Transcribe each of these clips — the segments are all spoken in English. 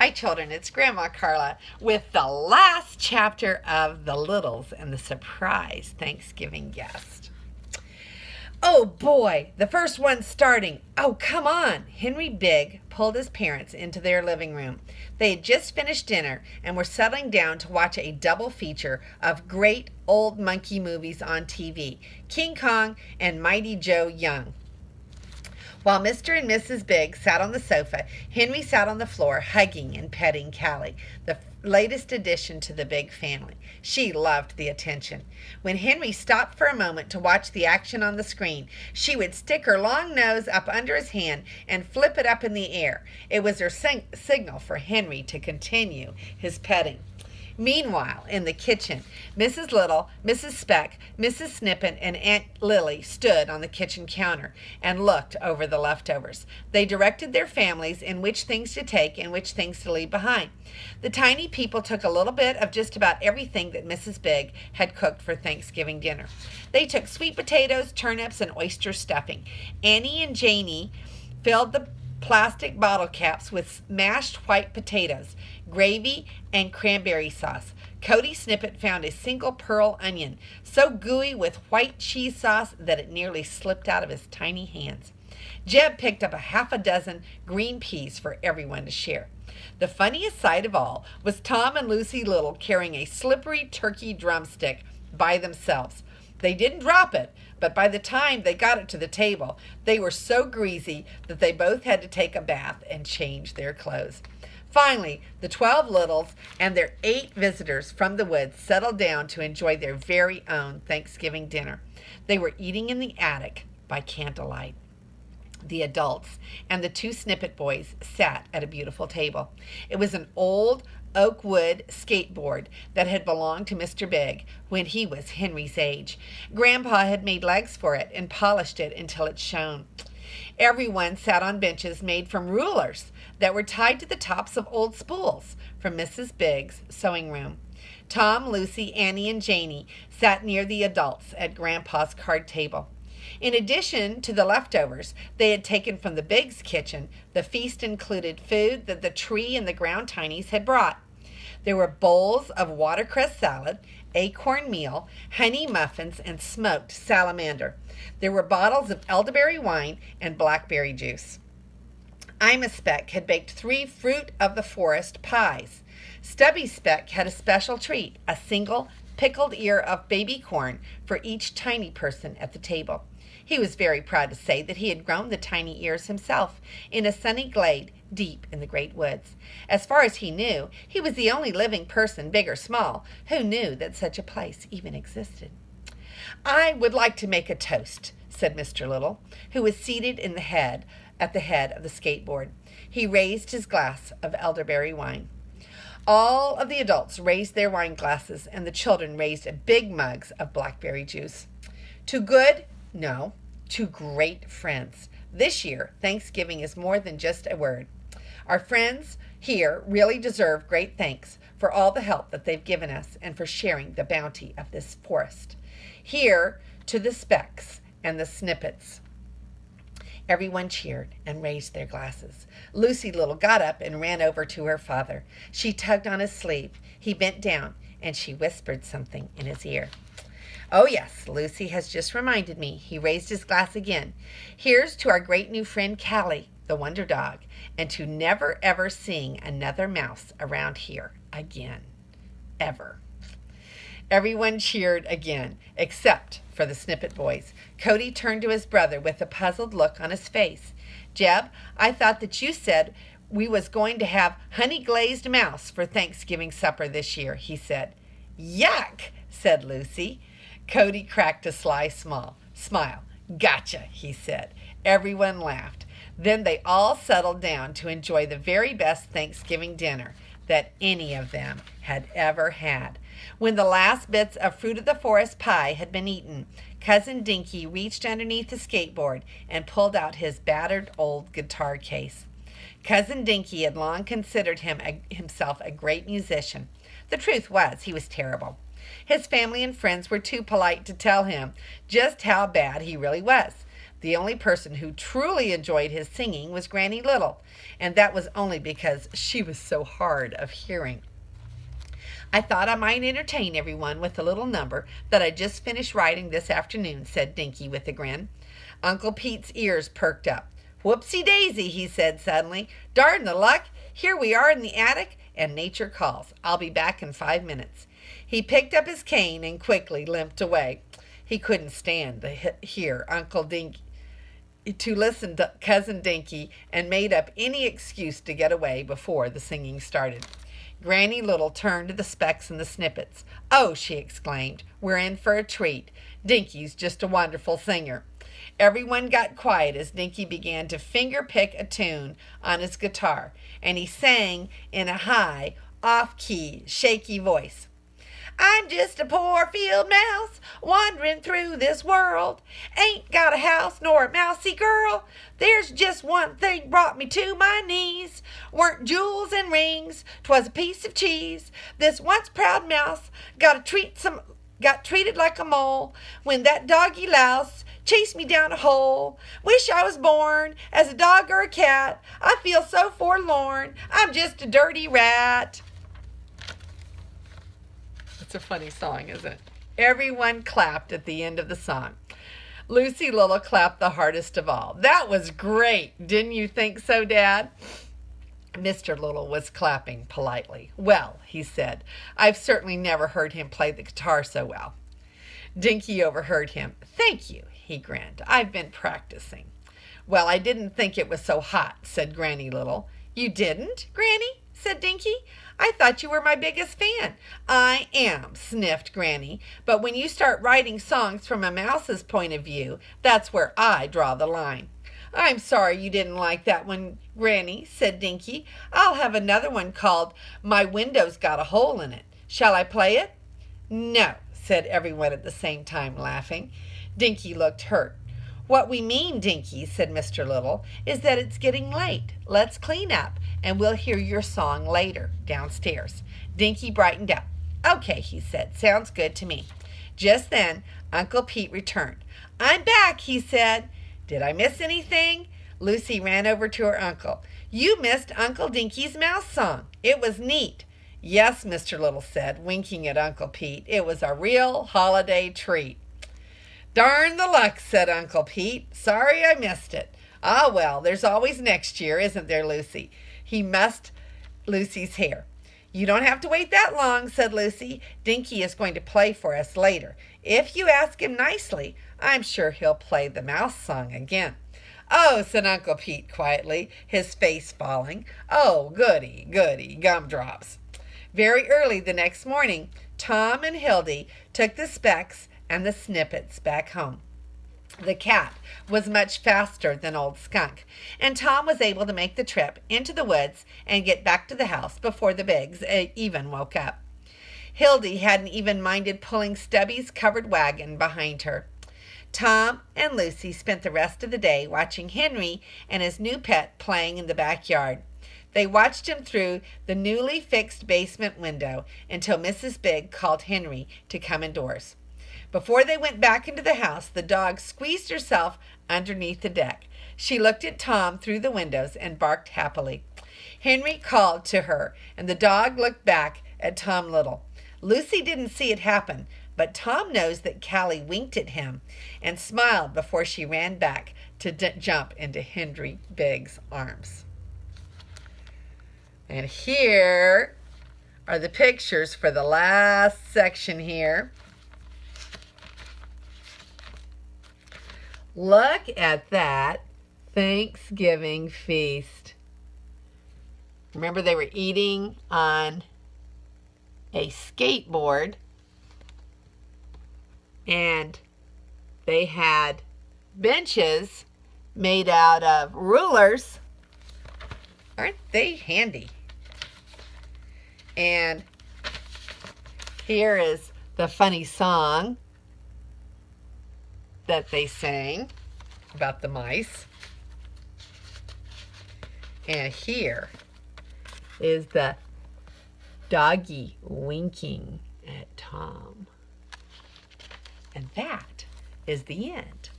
Hi, children. It's Grandma Carla with the last chapter of The Littles and the surprise Thanksgiving guest. Oh boy, the first one starting. Oh, come on. Henry Bigg pulled his parents into their living room. They had just finished dinner and were settling down to watch a double feature of great old monkey movies on TV, King Kong and Mighty Joe Young. While Mr. and Mrs. Bigg sat on the sofa, Henry sat on the floor hugging and petting Callie, the latest addition to the Bigg family. She loved the attention. When Henry stopped for a moment to watch the action on the screen, she would stick her long nose up under his hand and flip it up in the air. It was her signal for Henry to continue his petting. Meanwhile, in the kitchen, Mrs. Little, Mrs. Speck, Mrs. Snippet, and Aunt Lily stood on the kitchen counter and looked over the leftovers. They directed their families in which things to take and which things to leave behind. The tiny people took a little bit of just about everything that Mrs. Bigg had cooked for Thanksgiving dinner. They took sweet potatoes, turnips, and oyster stuffing. Annie and Janie filled the plastic bottle caps with mashed white potatoes, gravy, and cranberry sauce. Cody Snippet found a single pearl onion, so gooey with white cheese sauce that it nearly slipped out of his tiny hands. Jeb picked up a half a dozen green peas for everyone to share. The funniest sight of all was Tom and Lucy Little carrying a slippery turkey drumstick by themselves. They didn't drop it, but by the time they got it to the table, they were so greasy that they both had to take a bath and change their clothes. Finally, the 12 Littles and their 8 visitors from the woods settled down to enjoy their very own Thanksgiving dinner. They were eating in the attic by candlelight. The adults and the 2 Snippet boys sat at a beautiful table. It was an old oak wood skateboard that had belonged to Mr. Bigg when he was Henry's age. Grandpa had made legs for it and polished it until it shone. Everyone sat on benches made from rulers that were tied to the tops of old spools from Mrs. Bigg's sewing room. Tom, Lucy, Annie, and Janie sat near the adults at Grandpa's card table. In addition to the leftovers they had taken from the Biggs' kitchen, the feast included food that the tree and the ground tinies had brought. There were bowls of watercress salad, acorn meal, honey muffins, and smoked salamander. There were bottles of elderberry wine and blackberry juice. Ima Speck had baked 3 fruit of the forest pies. Stubby Speck had a special treat, a single pickled ear of baby corn for each tiny person at the table. He was very proud to say that he had grown the tiny ears himself in a sunny glade deep in the great woods. As far as he knew, he was the only living person, big or small, who knew that such a place even existed. "I would like to make a toast," said Mr. Little, who was seated at the head of the skateboard. He raised his glass of elderberry wine. All of the adults raised their wine glasses, and the children raised big mugs of blackberry juice. "To good? No, to great friends. This year, Thanksgiving is more than just a word. Our friends here really deserve great thanks for all the help that they've given us and for sharing the bounty of this forest. Here to the Specks and the Snippets." Everyone cheered and raised their glasses. Lucy Little got up and ran over to her father. She tugged on his sleeve. He bent down, and she whispered something in his ear. "Oh, yes, Lucy has just reminded me." He raised his glass again. "Here's to our great new friend Callie, the wonder dog, and to never ever seeing another mouse around here again. Ever." Everyone cheered again, except for the Snippet boys. Cody turned to his brother with a puzzled look on his face. "Jeb, I thought that you said we was going to have honey-glazed mouse for Thanksgiving supper this year," he said. "Yuck," said Lucy. Cody cracked a sly smile. "Gotcha," he said. Everyone laughed. Then they all settled down to enjoy the very best Thanksgiving dinner that any of them had ever had. When the last bits of fruit of the forest pie had been eaten, Cousin Dinky reached underneath the skateboard and pulled out his battered old guitar case. Cousin Dinky had long considered himself a great musician. The truth was, he was terrible. His family and friends were too polite to tell him just how bad he really was. The only person who truly enjoyed his singing was Granny Little, and that was only because she was so hard of hearing. I thought I might entertain everyone with a little number that I just finished writing this afternoon, said Dinky with a grin. Uncle Pete's ears perked up. Whoopsie daisy, he said suddenly. Darn the luck! Here we are in the attic, and nature calls. I'll be back in 5 minutes. He picked up his cane and quickly limped away. He couldn't stand to hear Uncle Dinky, to listen to Cousin Dinky, and made up any excuse to get away before the singing started. Granny Little turned to the specks and the snippets. Oh, she exclaimed, we're in for a treat. Dinky's just a wonderful singer. Everyone got quiet as Dinky began to finger-pick a tune on his guitar, and he sang in a high, off-key, shaky voice. I'm just a poor field mouse wandering through this world. Ain't got a house nor a mousy girl. There's just one thing brought me to my knees. Weren't jewels and rings, 'twas a piece of cheese. This once proud mouse got treated like a mole when that doggy louse chased me down a hole. Wish I was born as a dog or a cat. I feel so forlorn. I'm just a dirty rat. It's a funny song, isn't it? Everyone clapped at the end of the song. Lucy Little clapped the hardest of all. That was great. Didn't you think so, Dad? Mr. Little was clapping politely. Well, he said, I've certainly never heard him play the guitar so well. Dinky overheard him. Thank you, he grinned. I've been practicing. Well, I didn't think it was so hot, said Granny Little. You didn't, Granny? Said Dinky. I thought you were my biggest fan. I am, sniffed Granny. But when you start writing songs from a mouse's point of view, that's where I draw the line. I'm sorry you didn't like that one, Granny, said Dinky. I'll have another one called My Window's Got a Hole in It. Shall I play it? No, said everyone at the same time, laughing. Dinky looked hurt. What we mean, Dinky, said Mr. Little, is that it's getting late. Let's clean up, and we'll hear your song later, downstairs. Dinky brightened up. Okay, he said. Sounds good to me. Just then, Uncle Pete returned. I'm back, he said. Did I miss anything? Lucy ran over to her uncle. You missed Uncle Dinky's mouse song. It was neat. Yes, Mr. Little said, winking at Uncle Pete. It was a real holiday treat. Darn the luck, said Uncle Pete. Sorry I missed it. Ah, well, there's always next year, isn't there, Lucy? He mussed Lucy's hair. You don't have to wait that long, said Lucy. Dinky is going to play for us later. If you ask him nicely, I'm sure he'll play the mouse song again. Oh, said Uncle Pete quietly, his face falling. Oh, goody, goody, gumdrops. Very early the next morning, Tom and Hildy took the specks and the snippets back home. The cat was much faster than old Skunk, and Tom was able to make the trip into the woods and get back to the house before the Biggs even woke up. Hildy hadn't even minded pulling Stubby's covered wagon behind her. Tom and Lucy spent the rest of the day watching Henry and his new pet playing in the backyard. They watched him through the newly fixed basement window until Mrs. Big called Henry to come indoors. Before they went back into the house, the dog squeezed herself underneath the deck. She looked at Tom through the windows and barked happily. Henry called to her, and the dog looked back at Tom Little. Lucy didn't see it happen, but Tom knows that Callie winked at him and smiled before she ran back to jump into Henry Big's arms. And here are the pictures for the last section here. Look at that Thanksgiving feast. Remember, they were eating on a skateboard, and they had benches made out of rulers. Aren't they handy? And here is the funny song that they sang about the mice. And here is the doggy winking at Tom. And that is the end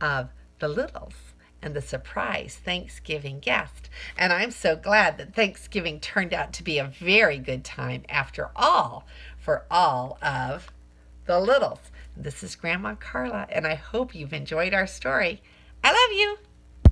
of the the Littles and the surprise Thanksgiving guest. And I'm so glad that Thanksgiving turned out to be a very good time after all for all of the Littles. This is Grandma Carla, and I hope you've enjoyed our story. I love you.